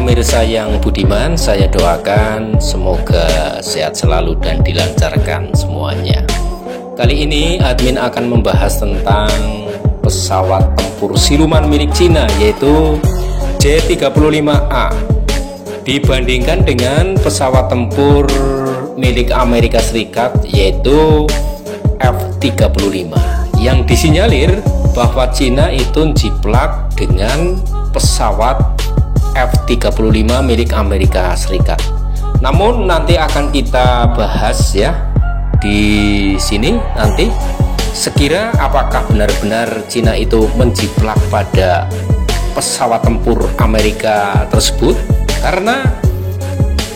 pemirsa yang budiman, saya doakan semoga sehat selalu dan dilancarkan semuanya. Kali ini admin akan membahas tentang pesawat tempur siluman milik Cina, yaitu J-35A, dibandingkan dengan pesawat tempur milik Amerika Serikat, yaitu F-35, yang disinyalir bahwa Cina itu jiplak dengan pesawat F-35 milik Amerika Serikat. Namun nanti akan kita bahas ya di sini nanti, sekira apakah benar-benar Cina itu menjiplak pada pesawat tempur Amerika tersebut, karena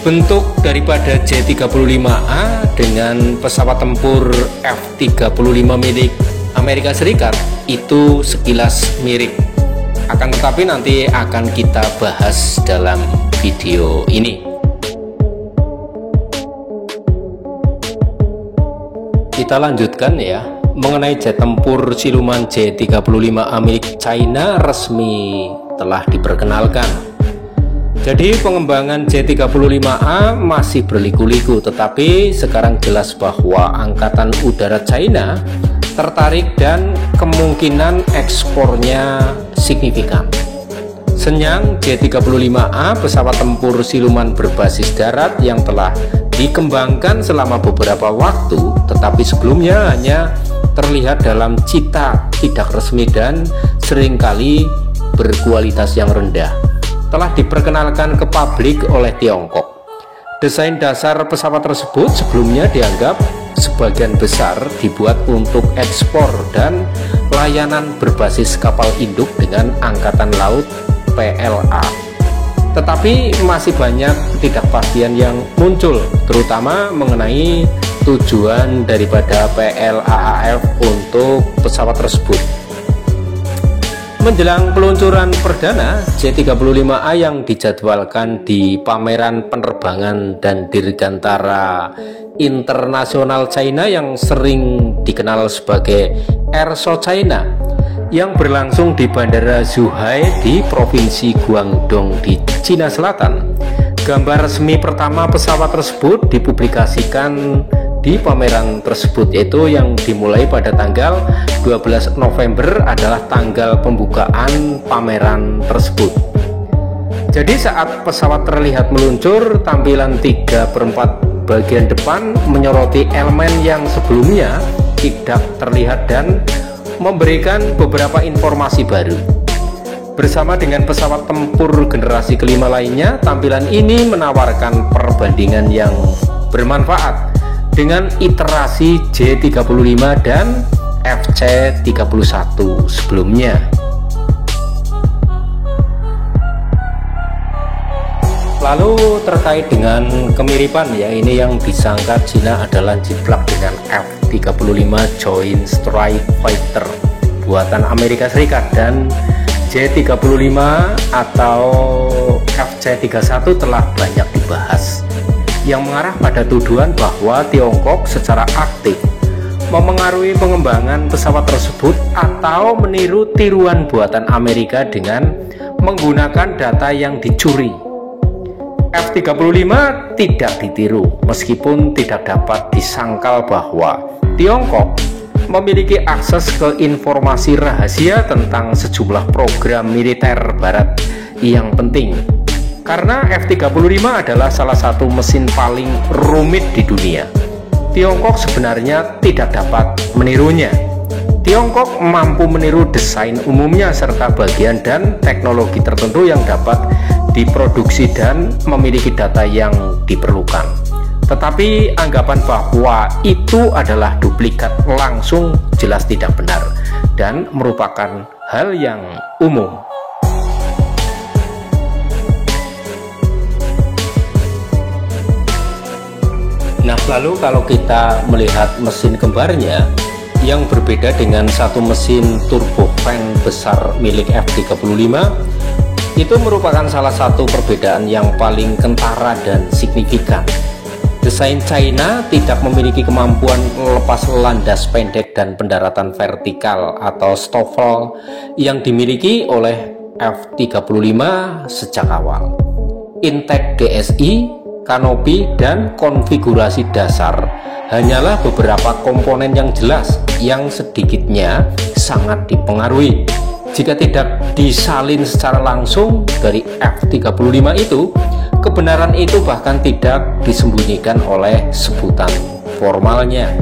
bentuk daripada J-35A dengan pesawat tempur F-35 milik Amerika Serikat itu sekilas mirip. Akan tetapi nanti akan kita bahas dalam video ini. Kita lanjutkan ya, mengenai jet tempur siluman J-35A milik China resmi telah diperkenalkan. Jadi pengembangan J-35A masih berliku-liku, tetapi sekarang jelas bahwa Angkatan Udara China tertarik dan kemungkinan ekspornya signifikan. Senyang J-35A, pesawat tempur siluman berbasis darat yang telah dikembangkan selama beberapa waktu, tetapi sebelumnya hanya terlihat dalam cita tidak resmi dan seringkali berkualitas yang rendah, telah diperkenalkan ke publik oleh Tiongkok. Desain dasar pesawat tersebut sebelumnya dianggap sebagian besar dibuat untuk ekspor dan layanan berbasis kapal induk dengan Angkatan Laut PLA. Tetapi masih banyak ketidakpastian yang muncul, terutama mengenai tujuan daripada PLAAF untuk pesawat tersebut. Menjelang peluncuran perdana J-35A yang dijadwalkan di pameran penerbangan dan dirgantara internasional China yang sering dikenal sebagai Air Show China, yang berlangsung di Bandara Zhuhai di Provinsi Guangdong di Cina Selatan. Gambar resmi pertama pesawat tersebut dipublikasikan di pameran tersebut, yaitu yang dimulai pada tanggal 12 November adalah tanggal pembukaan pameran tersebut. Jadi saat pesawat terlihat meluncur, tampilan 3/4 bagian depan menyoroti elemen yang sebelumnya tidak terlihat dan memberikan beberapa informasi baru. Bersama dengan pesawat tempur generasi kelima lainnya, tampilan ini menawarkan perbandingan yang bermanfaat dengan iterasi J-35 dan FC-31 sebelumnya. Lalu terkait dengan kemiripan ya, ini yang disangka Cina adalah jiplak dengan F-35 Joint Strike Fighter buatan Amerika Serikat, dan J-35 atau FC-31 telah banyak dibahas, yang mengarah pada tuduhan bahwa Tiongkok secara aktif memengaruhi pengembangan pesawat tersebut atau meniru tiruan buatan Amerika dengan menggunakan data yang dicuri. F-35 tidak ditiru, meskipun tidak dapat disangkal bahwa Tiongkok memiliki akses ke informasi rahasia tentang sejumlah program militer barat yang penting. Karena F-35 adalah salah satu mesin paling rumit di dunia, Tiongkok sebenarnya tidak dapat menirunya. Tiongkok mampu meniru desain umumnya serta bagian dan teknologi tertentu yang dapat diproduksi dan memiliki data yang diperlukan. Tetapi anggapan bahwa itu adalah duplikat langsung jelas tidak benar dan merupakan hal yang umum. Nah, lalu kalau kita melihat mesin kembarnya yang berbeda dengan satu mesin turbofan besar milik F-35, itu merupakan salah satu perbedaan yang paling kentara dan signifikan. Desain China tidak memiliki kemampuan lepas landas pendek dan pendaratan vertikal atau STOVL yang dimiliki oleh F-35 sejak awal. Intake DSI, kanopi, dan konfigurasi dasar hanyalah beberapa komponen yang jelas yang sedikitnya sangat dipengaruhi. Jika tidak disalin secara langsung dari F-35 itu, kebenaran itu bahkan tidak disembunyikan oleh sebutan formalnya.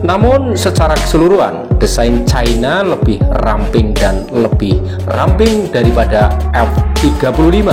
Namun secara keseluruhan, desain China lebih ramping dan lebih ramping daripada F-35.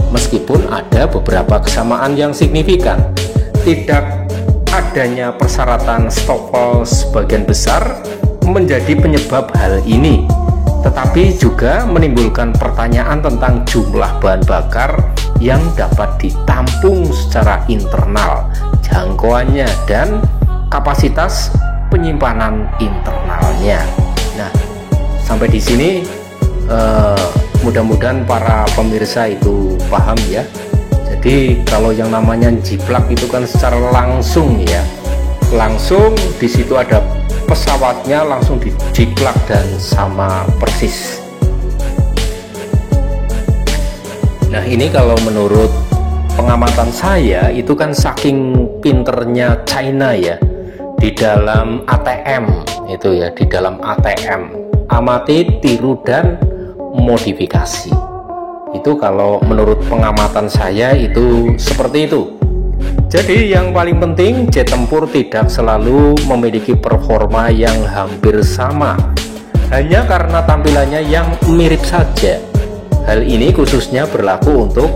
Meskipun ada beberapa kesamaan yang signifikan, tidak adanya persyaratan STOVL sebagian besar menjadi penyebab hal ini, tetapi juga menimbulkan pertanyaan tentang jumlah bahan bakar yang dapat ditampung secara internal, jangkauannya, dan kapasitas penyimpanan internalnya. Nah, sampai di sini mudah-mudahan para pemirsa itu paham ya. Jadi kalau yang namanya jiplak itu kan secara langsung ya, langsung di situ ada pesawatnya langsung dijiplak dan sama persis. Nah, ini kalau menurut pengamatan saya itu kan saking pinternya China ya di dalam ATM itu ya, di dalam ATM, amati, tiru, dan modifikasi. Itu kalau menurut pengamatan saya itu seperti itu. Jadi yang paling penting, jet tempur tidak selalu memiliki performa yang hampir sama hanya karena tampilannya yang mirip saja. Hal ini khususnya berlaku untuk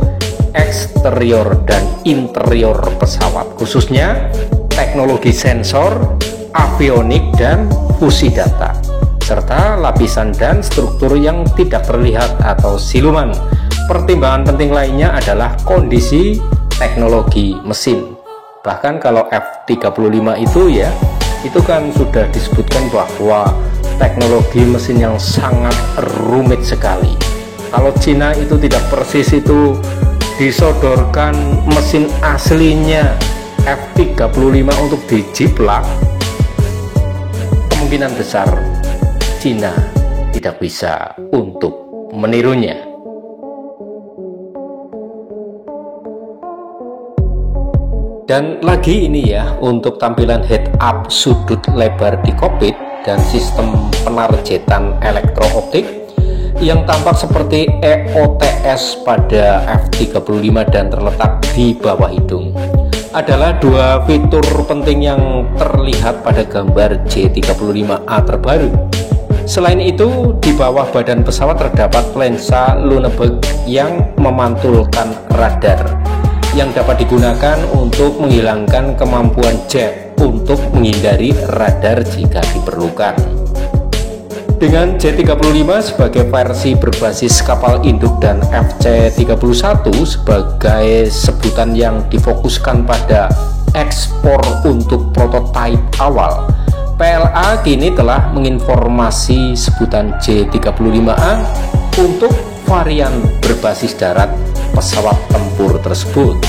eksterior dan interior pesawat, khususnya teknologi sensor, avionik, dan fusi data, serta lapisan dan struktur yang tidak terlihat atau siluman. Pertimbangan penting lainnya adalah kondisi teknologi mesin. Bahkan kalau F-35 itu ya, itu kan sudah disebutkan bahwa teknologi mesin yang sangat rumit sekali. Kalau Cina itu tidak persis itu disodorkan mesin aslinya F-35 untuk dijiplak, kemungkinan besar Cina tidak bisa untuk menirunya. Dan lagi ini ya, untuk tampilan head up, sudut lebar di kokpit, dan sistem penarjetan elektrooptik yang tampak seperti EOTS pada F-35 dan terletak di bawah hidung adalah dua fitur penting yang terlihat pada gambar J-35A terbaru. Selain itu, di bawah badan pesawat terdapat lensa Lüneburg yang memantulkan radar yang dapat digunakan untuk menghilangkan kemampuan jet untuk menghindari radar jika diperlukan. Dengan J-35 sebagai versi berbasis kapal induk dan FC-31 sebagai sebutan yang difokuskan pada ekspor untuk prototipe awal, PLA kini telah menginformasi sebutan J-35A untuk varian berbasis darat pesawat tempur tersebut.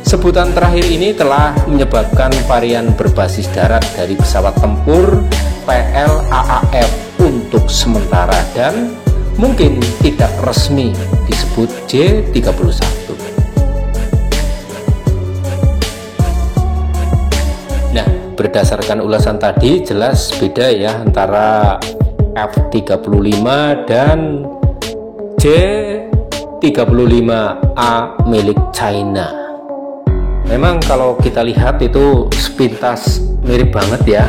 Sebutan terakhir ini telah menyebabkan varian berbasis darat dari pesawat tempur PLAAF untuk sementara dan mungkin tidak resmi disebut J-31. Nah, berdasarkan ulasan tadi jelas beda ya antara F-35 dan J-35A milik China. Memang kalau kita lihat itu sepintas mirip banget ya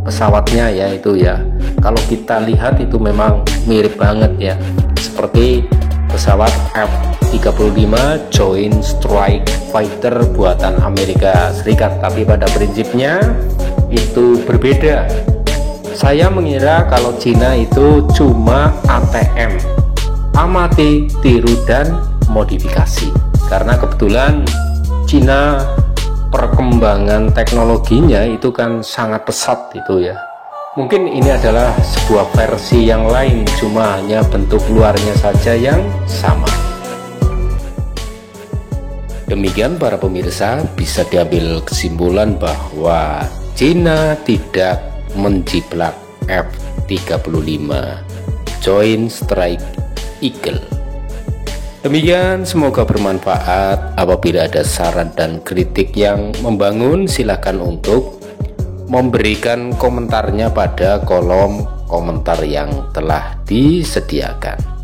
pesawatnya ya, itu ya. Kalau kita lihat itu memang mirip banget ya, seperti pesawat F-35 Joint Strike Fighter buatan Amerika Serikat, tapi pada prinsipnya itu berbeda. Saya mengira kalau Cina itu cuma ATM, amati, tiru, dan modifikasi, karena kebetulan Cina perkembangan teknologinya itu kan sangat pesat itu ya. Mungkin ini adalah sebuah versi yang lain, cuma hanya bentuk luarnya saja yang sama. Demikian para pemirsa, bisa diambil kesimpulan bahwa Cina tidak menjiplak F-35 Joint Strike Eagle. Demikian, semoga bermanfaat. Apabila ada saran dan kritik yang membangun, silakan untuk memberikan komentarnya pada kolom komentar yang telah disediakan.